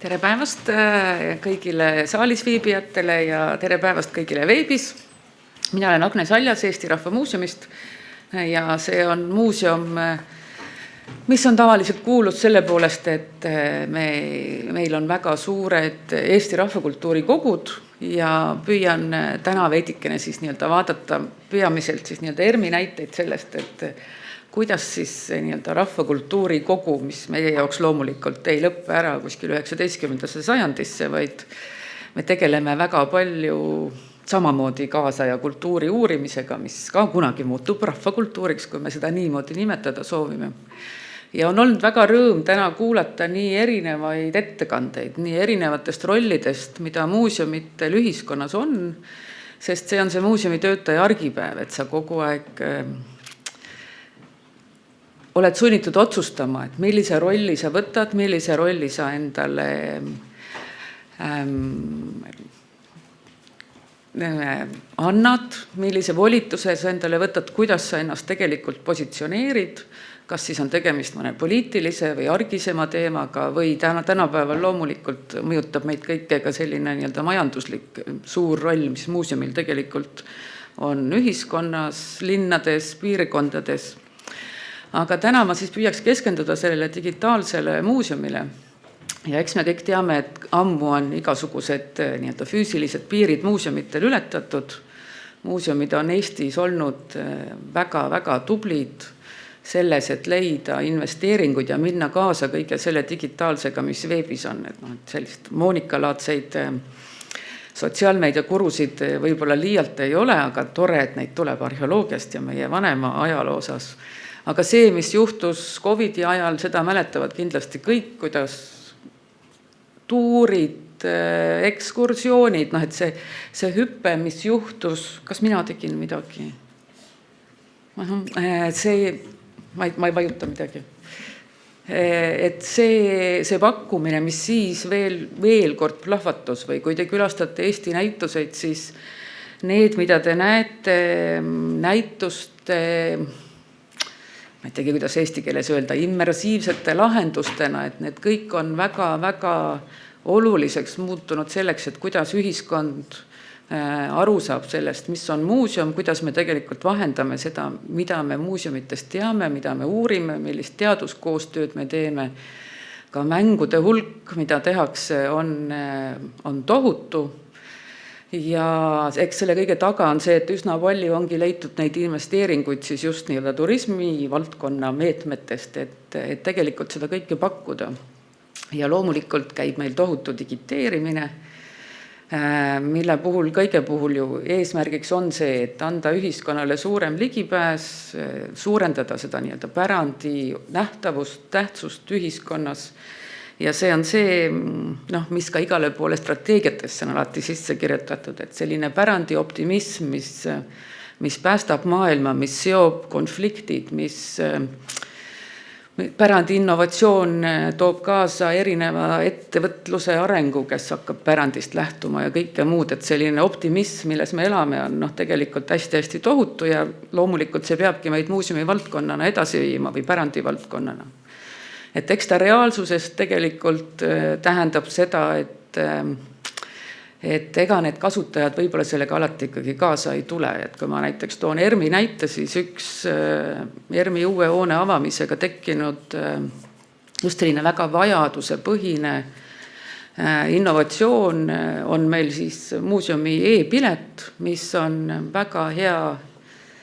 Tere päevast kõigile saalis viibijatele ja tere päevast kõigile veebis. Mina olen Agnes Aljas Eesti Rahva Muuseumist ja see on muuseum, mis on tavaliselt kuulnud selle poolest, et meil on väga suured Eesti rahvakultuuri kogud ja püüan täna veidikene siis vaadata peamiselt siis ERMi näiteid sellest, et kuidas siis rahvakultuuri kogu, mis meie jaoks loomulikult ei lõppe ära kuskil 19. sajandisse, vaid me tegeleme väga palju samamoodi kaasaja kultuuri uurimisega, mis ka kunagi muutub rahvakultuuriks, kui me seda niimoodi nimetada soovime. Ja on olnud väga rõõm täna kuulata nii erinevaid ettekandeid, nii erinevatest rollidest, mida muuseumitel ühiskonnas on, sest see on see muuseumi töötaja argipäev, et sa kogu aeg oled sunnitud otsustama, et millise rolli sa võtad, millise rolli sa endale annad, millise volituse sa endale võtad, kuidas sa ennast tegelikult positsioneerid, kas siis on tegemist mõne poliitilise või argisema teemaga või tänapäeval loomulikult mõjutab meid kõike ka selline majanduslik suur roll, mis muuseumil tegelikult on ühiskonnas, linnades, piirkondades. Aga täna ma siis püüaks keskenduda sellele digitaalsele muuseumile. Ja eks me kõik teame, et ammu on igasugused füüsilised piirid muuseumitel ületatud. Muuseumid on Eestis olnud väga tublid selles, et leida investeeringuid ja minna kaasa kõige selle digitaalsega, mis veebis on. Et sellist moonikalaadseid sotsiaalmeedia kurusid võib-olla liialt ei ole, aga tore, et neid tuleb arheoloogiast ja meie vanema ajaloo osas. Aga see, mis juhtus COVID-i ajal, seda mäletavad kindlasti kõik, kuidas tuurid, ekskursioonid, et see hüppe, mis juhtus, kas mina tegin midagi? Ma ei vajuta midagi. Et see pakkumine, mis siis veel kord plahvatus või kui te külastate Eesti näituseid, siis need, mida te näete näituste, ma ei teagi, kuidas eesti keeles öelda, immersiivsete lahendustena, et need kõik on väga oluliseks muutunud selleks, et kuidas ühiskond aru saab sellest, mis on muuseum, kuidas me tegelikult vahendame seda, mida me muuseumitest teame, mida me uurime, millist teaduskoostööd me teeme. Ka mängude hulk, mida tehakse, on tohutu. Ja eks selle kõige taga on see, et üsna palju ongi leitud neid investeeringuid siis just turismi valdkonna meetmetest, et tegelikult seda kõike pakkuda. Ja loomulikult käib meil tohutu digiteerimine, mille puhul kõige puhul ju eesmärgiks on see, et anda ühiskonnale suurem ligipääs, suurendada seda pärandi nähtavust, tähtsust ühiskonnas. Ja see on see, mis ka igale poole strateegiatesse on alati sisse kirjutatud, et selline pärandi optimism, mis päästab maailma, mis seob konfliktid, mis pärandi innovatsioon toob kaasa erineva ettevõtluse arengu, kes hakkab pärandist lähtuma ja kõike muud, et selline optimism, milles me elame, on tegelikult hästi tohutu ja loomulikult see peabki meid muuseumi valdkonnana edasi viima või pärandi valdkonnana. Et eks ta reaalsuses tegelikult tähendab seda, et ega need kasutajad võib-olla sellega alati ikkagi kaasa ei tule. Et kui ma näiteks toon ERMi näite, siis üks ERMi uue hoone avamisega tekkinud just selline väga vajadusepõhine innovatsioon on meil siis muuseumi e-pilet, mis on väga hea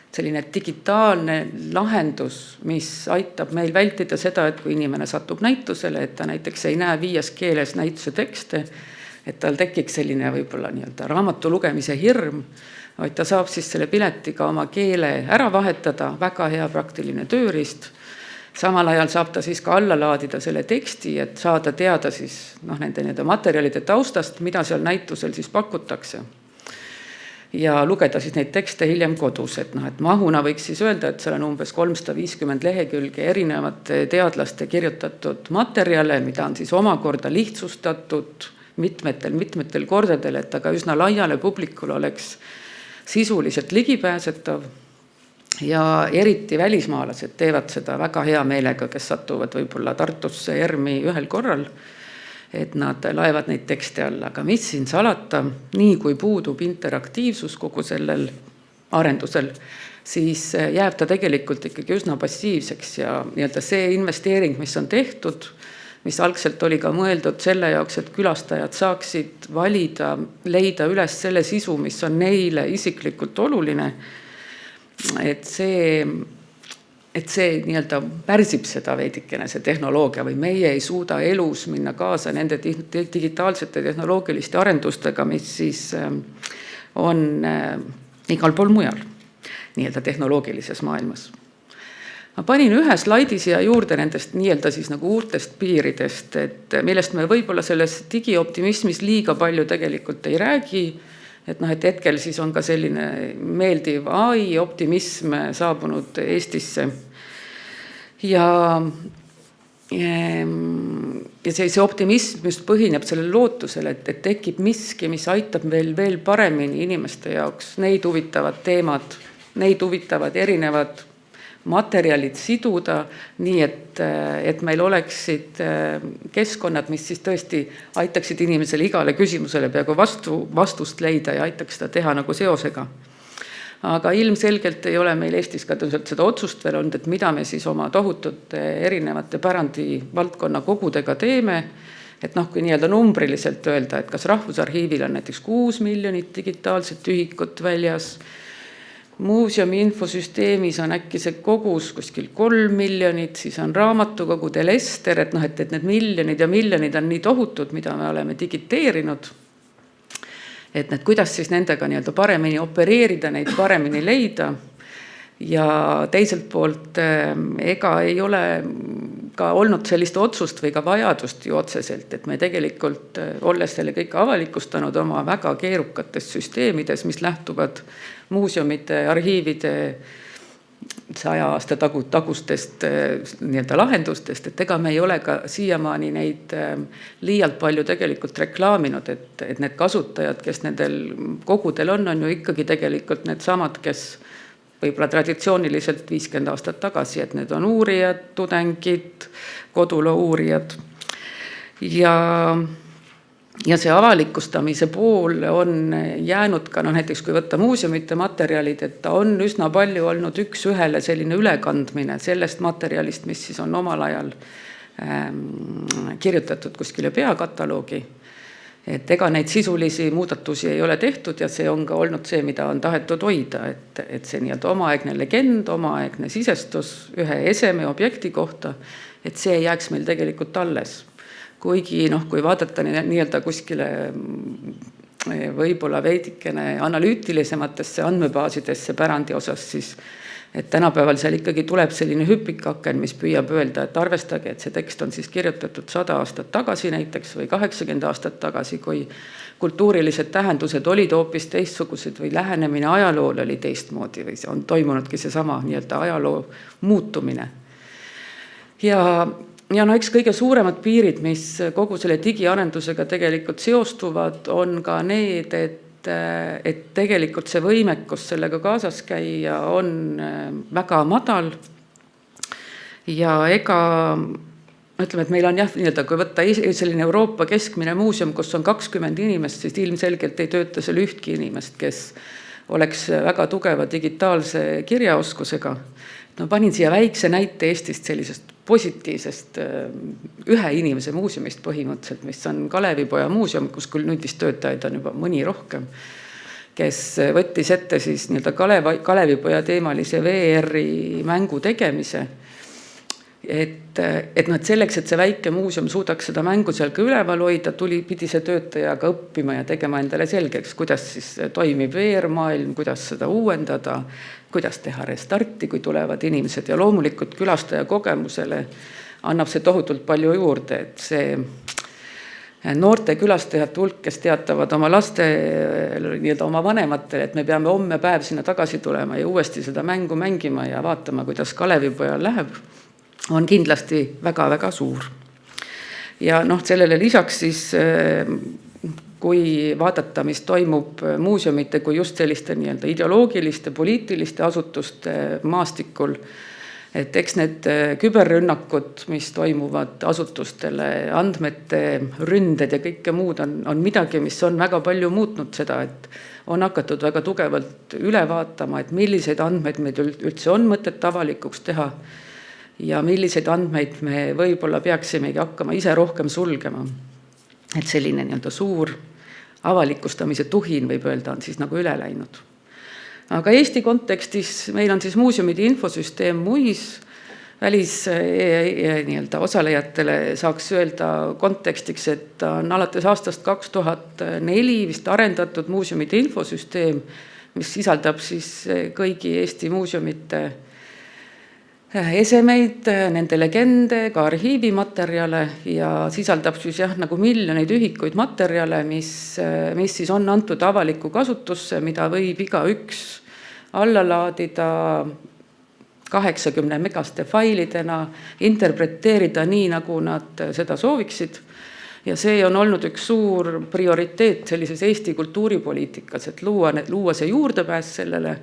selline digitaalne lahendus, mis aitab meil vältida seda, et kui inimene satub näitusele, et ta näiteks ei näe 5 keeles näituse tekste, et tal tekiks selline võib-olla raamatu lugemise hirm, vaid ta saab siis selle piletiga oma keele ära vahetada, väga hea praktiline tööriist. Samal ajal saab ta siis ka alla laadida selle teksti, et saada teada siis nende materjalide taustast, mida seal näitusel siis pakutakse. Ja lugeda siis neid tekste hiljem kodus, et mahuna võiks siis öelda, et seal on umbes 350 lehekülge erinevate teadlaste kirjutatud materjale, mida on siis omakorda lihtsustatud mitmetel kordadel, et aga üsna laiale publikule oleks sisuliselt ligipääsetav. Ja eriti välismaalased teevad seda väga hea meelega, kes satuvad võib-olla Tartusse ERMi ühel korral. et nad laevad neid tekste alla, aga mis siin salata, nii kui puudub interaktiivsus kogu sellel arendusel, siis jääb ta tegelikult ikkagi üsna passiivseks ja nii-öelda see investeering, mis on tehtud, mis algselt oli ka mõeldud selle jaoks, et külastajad saaksid valida, leida üles selle sisu, mis on neile isiklikult oluline, et see nii-öelda pärsib seda veidikene, see tehnoloogia või meie ei suuda elus minna kaasa nende digitaalsete tehnoloogiliste arendustega, mis siis on igal pool mujal nii-öelda tehnoloogilises maailmas. Ma panin ühe slaidi siia juurde nendest nii-öelda siis nagu uurtest piiridest, et millest me võib-olla selles digioptimismis liiga palju tegelikult ei räägi, et hetkel siis on ka selline meeldiv AI optimism saabunud Eestisse. Ja see optimism just põhineb sellel lootusel, et tekib miski, mis aitab veel paremini inimeste jaoks neid huvitavad teemad, neid huvitavad erinevad materjalid siduda, nii et meil oleksid keskkonnad, mis siis tõesti aitaksid inimesele igale küsimusele peaaegu vastust leida ja aitaks seda teha nagu seosega. Aga ilmselgelt ei ole meil Eestis ka seda otsust veel olnud, et mida me siis oma tohutute erinevate pärandi valdkonna kogudega teeme, et kui nii-öelda numbriliselt öelda, et kas Rahvusarhiivil on näiteks 6 miljonit digitaalset ühikut väljas, muuseumi infosüsteemis on äkki see kogus kuskil 3 miljonit, siis on raamatukogudel Ester, et need miljonid ja miljonid on nii tohutud, mida me oleme digiteerinud, et kuidas siis nendega nii-öelda paremini opereerida, neid paremini leida. Ja teiselt poolt ega ei ole ka olnud sellist otsust või ka vajadust ju otseselt, et me tegelikult, olles selle kõik avalikustanud oma väga keerukates süsteemides, mis lähtuvad muuseumide, arhiivide 100 aasta tagustest nii-öelda lahendustest, et ega me ei ole ka siiamaani neid liialt palju tegelikult reklaaminud, et need kasutajad, kes nendel kogudel on ju ikkagi tegelikult need samad, kes võib-olla traditsiooniliselt 50 aastat tagasi, et need on uurijad, tudengid, koduloo uurijad. Ja see avalikustamise pool on jäänud ka, näiteks kui võtta muuseumite materjalid, et ta on üsna palju olnud üks ühele selline ülekandmine sellest materjalist, mis siis on omal ajal kirjutatud kuskile peakataloogi. Et ega neid sisulisi muudatusi ei ole tehtud ja see on ka olnud see, mida on tahetud hoida, et see nii-öelda omaaegne legend, omaaegne sisestus ühe eseme objekti kohta, et see jääks meil tegelikult alles. Kuigi kui vaadata nii-öelda kuskile võib-olla veidikene analüütilisematesse andmebaasidesse pärandi osas, siis et tänapäeval seal ikkagi tuleb selline hüpikaken, mis püüab öelda, et arvestage, et see tekst on siis kirjutatud 100 aastat tagasi näiteks või 80 aastat tagasi, kui kultuurilised tähendused olid hoopis teistsugused või lähenemine ajaloole oli teistmoodi või on toimunudki see sama nii-öelda ajaloo muutumine. Ja eks kõige suuremad piirid, mis kogu selle digiarendusega tegelikult seostuvad, on ka need, et tegelikult see võimekus sellega kaasas käia on väga madal. Ja ütleme, et meil on nii-öelda, kui võtta selline Euroopa keskmine muuseum, kus on 20 inimest, siis ilmselgelt ei tööta seal ühtki inimest, kes oleks väga tugeva digitaalse kirjaoskusega. Ma panin siia väikse näite Eestist sellisest positiivsest ühe inimese muuseumist põhimõtteliselt, mis on Kalevipoja muuseum, kus küll nüüd vist töötajaid on juba mõni rohkem, kes võttis ette siis nii-öelda Kalevipoja teemalise VR-i mängu tegemise. Et selleks, et see väike muuseum suudaks seda mängu seal ka üleval hoida, pidi see töötajaga õppima ja tegema endale selgeks, kuidas siis toimib VR-maailm, kuidas seda uuendada, kuidas teha restarti, kui tulevad inimesed ja loomulikult külastaja kogemusele annab see tohutult palju juurde, et see noorte külastajate hulk, kes teatavad oma laste, nii-öelda oma vanematele, et me peame homme päev sinna tagasi tulema ja uuesti seda mängu mängima ja vaatama, kuidas Kalevipojal läheb, on kindlasti väga-väga suur. Ja sellele lisaks siis kui vaadata, mis toimub muuseumite kui just selliste nii-öelda ideoloogiliste, poliitiliste asutuste maastikul, Et eks need küberrünnakud, mis toimuvad asutustele, andmete ründed ja kõike muud on midagi, mis on väga palju muutnud seda, et on hakatud väga tugevalt üle vaatama, et milliseid andmeid meid üldse on mõtet avalikuks teha ja milliseid andmeid me võib-olla peaksimegi hakkama ise rohkem sulgema. Et selline nii-öelda suur avalikustamise tuhin, võib öelda, on siis nagu üle läinud. Aga Eesti kontekstis meil on siis muuseumide infosüsteem MUIS. Nii-öelda osalejatele saaks öelda kontekstiks, et on alates aastast 2004 vist arendatud muuseumide infosüsteem, mis sisaldab siis kõigi Eesti muuseumite esemeid, nende legende, ka arhiivimaterjale ja sisaldab siis nagu miljoneid ühikuid materjale, mis siis on antud avalikku kasutusse, mida võib igaüks alla laadida 80 megaste failidena, interpreteerida nii, nagu nad seda sooviksid. Ja see on olnud üks suur prioriteet sellises Eesti kultuuripoliitikas, et luua see juurdepääs sellele.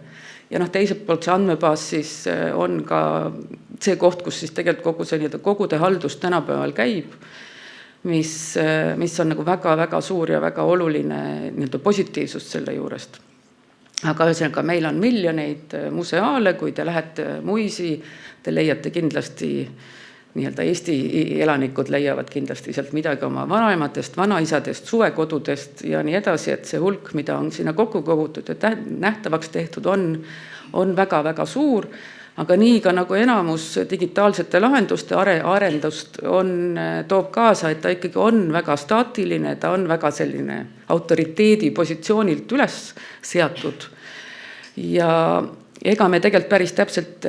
Ja teiselt poolt see andmebaas siis on ka see koht, kus siis tegelikult kogu see kogude haldus tänapäeval käib, mis on nagu väga-väga suur ja väga oluline positiivsus selle juurest. Aga ühesõnaga meil on miljoneid museaale, kui te lähete MUIS-i, te leiate kindlasti, Eesti elanikud leiavad kindlasti sealt midagi oma vanaemadest, vanaisadest, suvekodudest ja nii edasi, et see hulk, mida on sinna kokku kogutud ja nähtavaks tehtud, on väga-väga suur. Aga nii ka nagu enamus digitaalsete lahenduste arendust toob kaasa, et ta ikkagi on väga staatiline, ta on väga selline autoriteedi positsioonilt üles seatud. Ja ega me tegelikult päris täpselt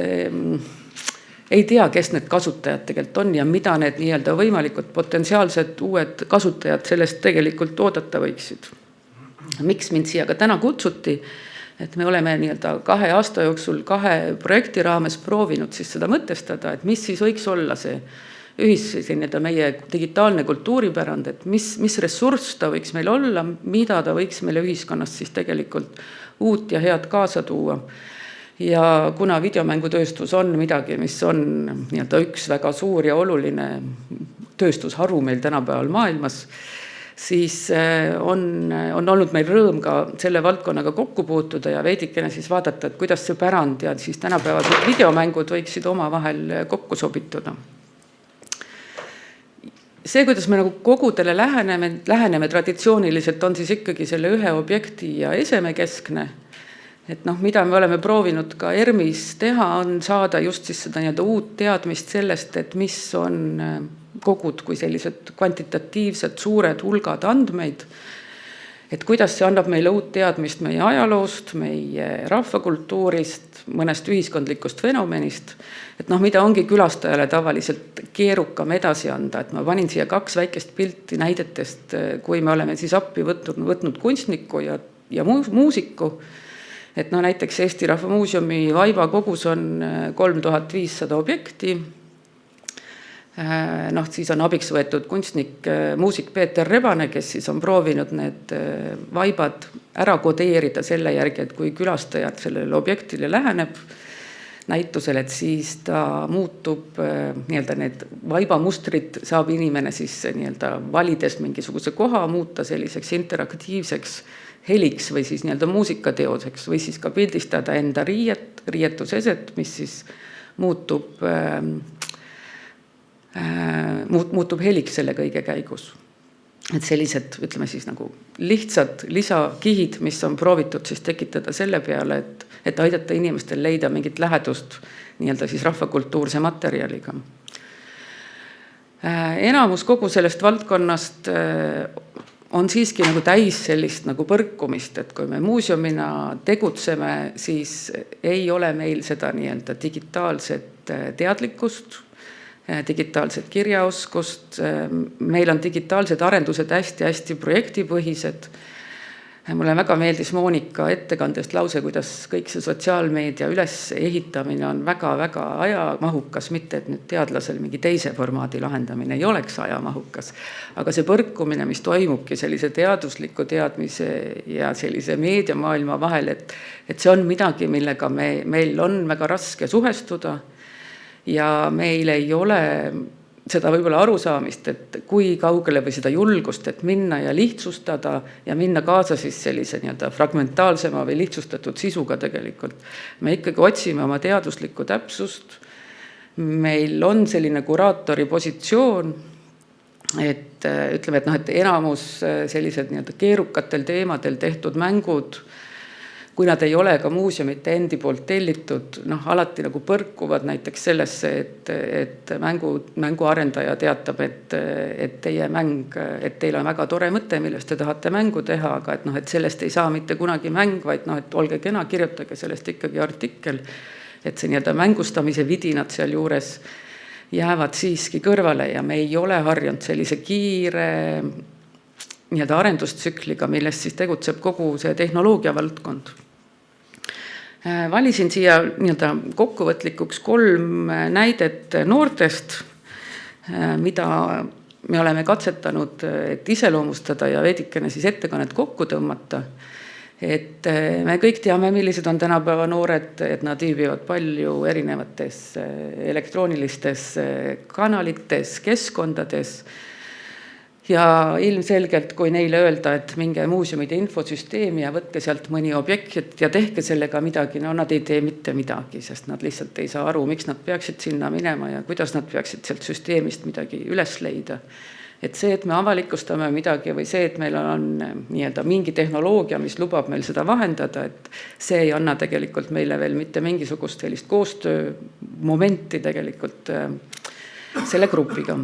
ei tea, kes need kasutajad tegelikult on ja mida need nii-öelda võimalikud potentsiaalsed uued kasutajad sellest tegelikult oodata võiksid. Miks mind siia ka täna kutsuti? Et me oleme nii-öelda 2 aasta jooksul 2 projekti raames proovinud siis seda mõtestada, et mis siis võiks olla see meie digitaalne kultuuripärand, et mis ressurss ta võiks meil olla, mida ta võiks meile ühiskonnast siis tegelikult uut ja head kaasa tuua. Ja kuna videomängutööstus on midagi, mis on nii-öelda üks väga suur ja oluline tööstusharu meil tänapäeval maailmas, siis on olnud meil rõõm ka selle valdkonnaga kokku puutuda ja veidikene siis vaadata, et kuidas see pärand ja siis tänapäevased videomängud võiksid omavahel kokku sobituda. See, kuidas me nagu kogudele läheneme traditsiooniliselt, on siis ikkagi selle ühe objekti ja eseme keskne. Et mida me oleme proovinud ka ERMis teha, on saada just siis seda nii-öelda uut teadmist sellest, et mis on kogud kui sellised kvantitatiivsed suured hulgad andmeid, et kuidas see annab meile uut teadmist meie ajaloost, meie rahvakultuurist, mõnest ühiskondlikust fenomenist, et mida ongi külastajale tavaliselt keerukam edasi anda, et ma panin siia 2 väikest pilti näidetest, kui me oleme siis appi võtnud kunstniku ja muusiku, et näiteks Eesti Rahva Muuseumi Vaiba kogus on 3500 objekti, siis on abiks võetud kunstnik, muusik Peeter Rebane, kes siis on proovinud need vaibad ära kodeerida selle järgi, et kui külastajad sellele objektile läheneb näitusel, et siis ta muutub, nii-öelda need vaibamustrid saab inimene siis nii-öelda valides mingisuguse koha muuta selliseks interaktiivseks heliks või siis nii-öelda muusikateoseks või siis ka pildistada enda riietuseset, mis siis muutub heliks selle kõige käigus. Et sellised, ütleme siis nagu lihtsad lisakihid, mis on proovitud siis tekitada selle peale, et aidata inimestel leida mingit lähedust nii-öelda siis rahvakultuurse materjaliga. Enamus kogu sellest valdkonnast on siiski nagu täis sellist nagu põrkumist, et kui me muuseumina tegutseme, siis ei ole meil seda nii-öelda digitaalset teadlikkust, digitaalset kirjaoskust, meil on digitaalsed arendused hästi-hästi projektipõhised. Mulle väga meeldis Moonika ettekandest lause, kuidas kõik see sotsiaalmeedia üles ehitamine on väga-väga ajamahukas, mitte et nüüd teadlasel mingi teise formaadi lahendamine ei oleks ajamahukas, aga see põrkumine, mis toimubki sellise teadusliku teadmise ja sellise meediamaailma vahel, et see on midagi, millega meil on väga raske suhestuda ja meil ei ole seda võib-olla arusaamist, et kui kaugele või seda julgust, et minna ja lihtsustada ja minna kaasa siis sellise nii-öelda fragmentaalsema või lihtsustatud sisuga tegelikult. Me ikkagi otsime oma teaduslikku täpsust. Meil on selline kuraatori positsioon, et ütleme, et enamus sellised nii-öelda keerukatel teemadel tehtud mängud, kui nad ei ole ka muuseumite endi poolt tellitud, alati nagu põrkuvad näiteks sellesse, et mänguarendaja teatab, et teie mäng, et teil on väga tore mõte, millest te tahate mängu teha, aga et sellest ei saa mitte kunagi mäng, vaid et olge kena, kirjutage sellest ikkagi artikkel, et see nii-öelda mängustamise vidinad seal juures jäävad siiski kõrvale ja me ei ole harjunud sellise kiire nii-öelda arendustsükliga, millest siis tegutseb kogu see tehnoloogia valdkond. Valisin siia nii-öelda kokkuvõtlikuks 3 näidet noortest, mida me oleme katsetanud, et iseloomustada ja veidikene siis ettekannet kokku tõmmata. Et me kõik teame, millised on tänapäeva noored, et nad viibivad palju erinevates elektroonilistes kanalites, keskkondades. Ja ilmselgelt, kui neile öelda, et minge muuseumide infosüsteemi ja võtke sealt mõni objekt ja tehke sellega midagi, nad ei tee mitte midagi, sest nad lihtsalt ei saa aru, miks nad peaksid sinna minema ja kuidas nad peaksid sealt süsteemist midagi üles leida. Et see, et me avalikustame midagi või see, et meil on nii-öelda mingi tehnoloogia, mis lubab meil seda vahendada, et see ei anna tegelikult meile veel mitte mingisugust sellist koostöömomenti tegelikult selle grupiga.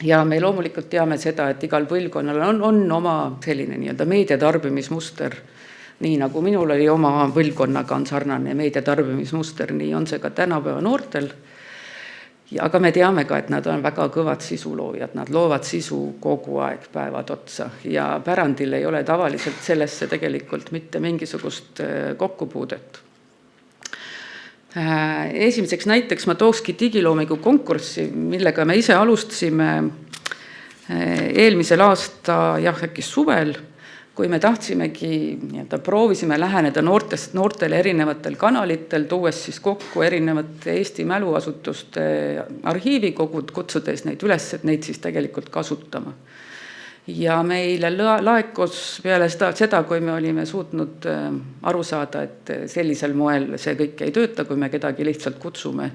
Ja me loomulikult teame seda, et igal põlvkonnal on oma selline nii-öelda meediatarbimismuster. Nii nagu minul oli oma põlvkonnaga on sarnane meediatarbimismuster, nii on see ka tänapäeva noortel. Aga me teame ka, et nad on väga kõvad sisuloojad, nad loovad sisu kogu aeg päevad otsa ja pärandil ei ole tavaliselt sellesse tegelikult mitte mingisugust kokkupuudet. Esimeseks näiteks ma tookski digiloomingu konkurssi, millega me ise alustasime eelmisel aasta, äkki suvel, kui me tahtsimegi, proovisime läheneda noortele erinevatel kanalitel, tuues siis kokku erinevate Eesti mäluasutuste arhiivikogud, kutsudes neid üles, et neid siis tegelikult kasutama. Ja meile laekus peale seda, kui me olime suutnud aru saada, et sellisel moel see kõik ei tööta, kui me kedagi lihtsalt kutsume.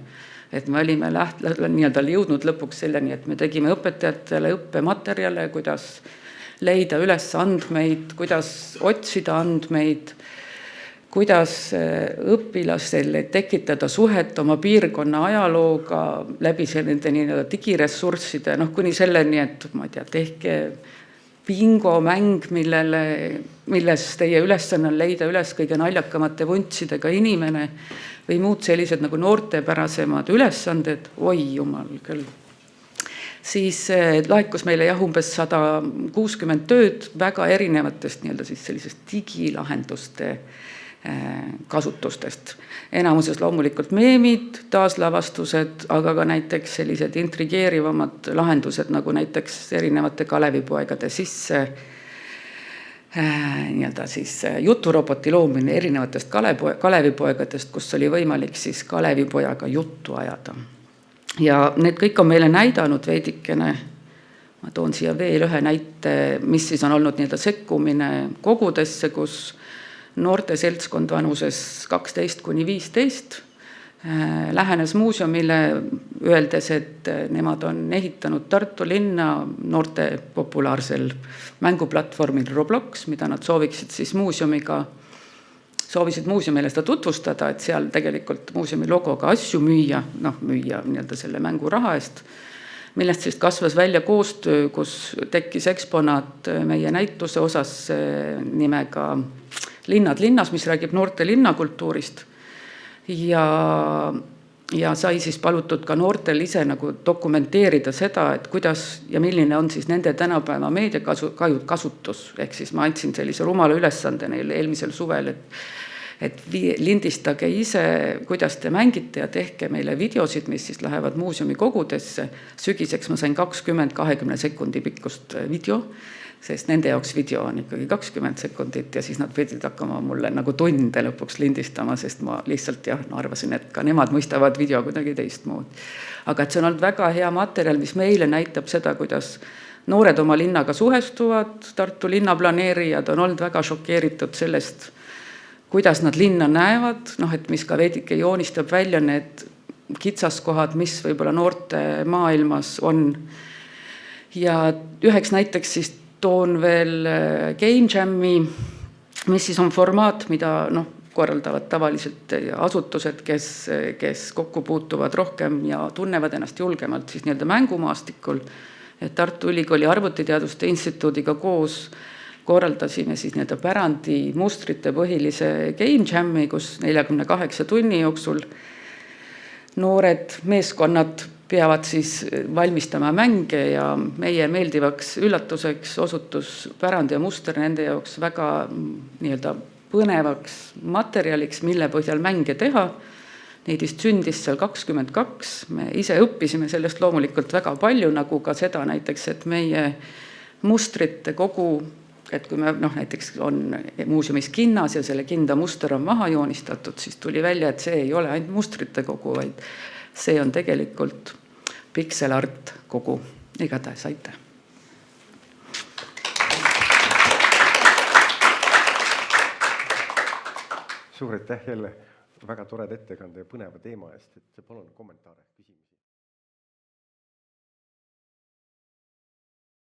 Et me olime nii-öelda jõudnud lõpuks selleni, et me tegime õpetajatele õppematerjale, kuidas leida üles andmeid, kuidas otsida andmeid, kuidas õpilasele tekitada suhet oma piirkonna ajalooga läbi nende nii-öelda digiressursside, kuni selleni, et ma ei tea, tehke bingomäng, milles teie ülesanne on leida üles kõige naljakamate vuntsidega inimene või muud sellised nagu noortepärasemad ülesanded, oi jumal küll. Siis laekus meile umbes 160 tööd väga erinevatest nii-öelda siis sellisest digilahenduste kasutustest. Enamuses loomulikult meemid, taaslavastused, aga ka näiteks sellised intrigeerivamad lahendused, nagu näiteks erinevate Kalevipoegade sisse nii-öelda siis juturoboti loomine erinevatest Kalevipoegadest, kus oli võimalik siis Kalevipojaga juttu ajada. Ja need kõik on meile näidanud veidikene, ma toon siia veel ühe näite, mis siis on olnud nii-öelda sekkumine kogudesse, kus noorte seltskond vanuses 12–15 lähenes muuseumile, öeldes, et nemad on ehitanud Tartu linna noorte populaarsel mänguplatvormil Roblox, mida nad soovisid muuseumile seda tutvustada, et seal tegelikult muuseumi logoga asju müüa nii-öelda selle mängu raha eest, millest siis kasvas välja koostöö, kus tekkis eksponaat meie näituse osas nimega Linnad linnas, mis räägib noorte linnakultuurist ja sai siis palutud ka noortel ise nagu dokumenteerida seda, et kuidas ja milline on siis nende tänapäeva meediakasutus. Ehk siis ma andsin sellise rumala ülesande neile eelmisel suvel, et lindistage ise, kuidas te mängite ja tehke meile videosid, mis siis lähevad muuseumi kogudesse. Sügiseks ma sain 20 sekundi pikkust video, sest nende jaoks video on ikkagi 20 sekundit ja siis nad pidid hakkama mulle nagu tunde lõpuks lindistama, sest ma lihtsalt arvasin, et ka nemad mõistavad video kuidagi teistmoodi. Aga et see on olnud väga hea materjal, mis meile näitab seda, kuidas noored oma linnaga suhestuvad, Tartu linnaplaneerijad on olnud väga šokeeritud sellest, kuidas nad linna näevad, et mis ka veidike joonistab välja need kitsaskohad, mis võib-olla noorte maailmas on. Ja üheks näiteks siis toon veel Game Jam'i, mis siis on formaat, mida korraldavad tavaliselt asutused, kes kokku puutuvad rohkem ja tunnevad ennast julgemalt siis nii-öelda mängumaastikul. Et Tartu Ülikooli Arvutiteaduste Instituudiga koos korraldasime siis nii-öelda pärandi mustrite põhilise Game Jam'i, kus 48 tunni jooksul noored meeskonnad peavad siis valmistama mänge ja meie meeldivaks üllatuseks osutus pärand ja muster nende jaoks väga nii-öelda põnevaks materjaliks, mille põhjal mänge teha. Neid vist sündis seal 22. Me ise õppisime sellest loomulikult väga palju, nagu ka seda näiteks, et meie mustrite kogu, et kui me näiteks on muuseumis kinnas ja selle kinda muster on maha joonistatud, siis tuli välja, et see ei ole ainult mustrite kogu, vaid see on tegelikult pikselart kogu. Igatahes aitäh! Suur aitäh jälle väga toreda ettekande ja põneva teema eest, et palun kommentaare.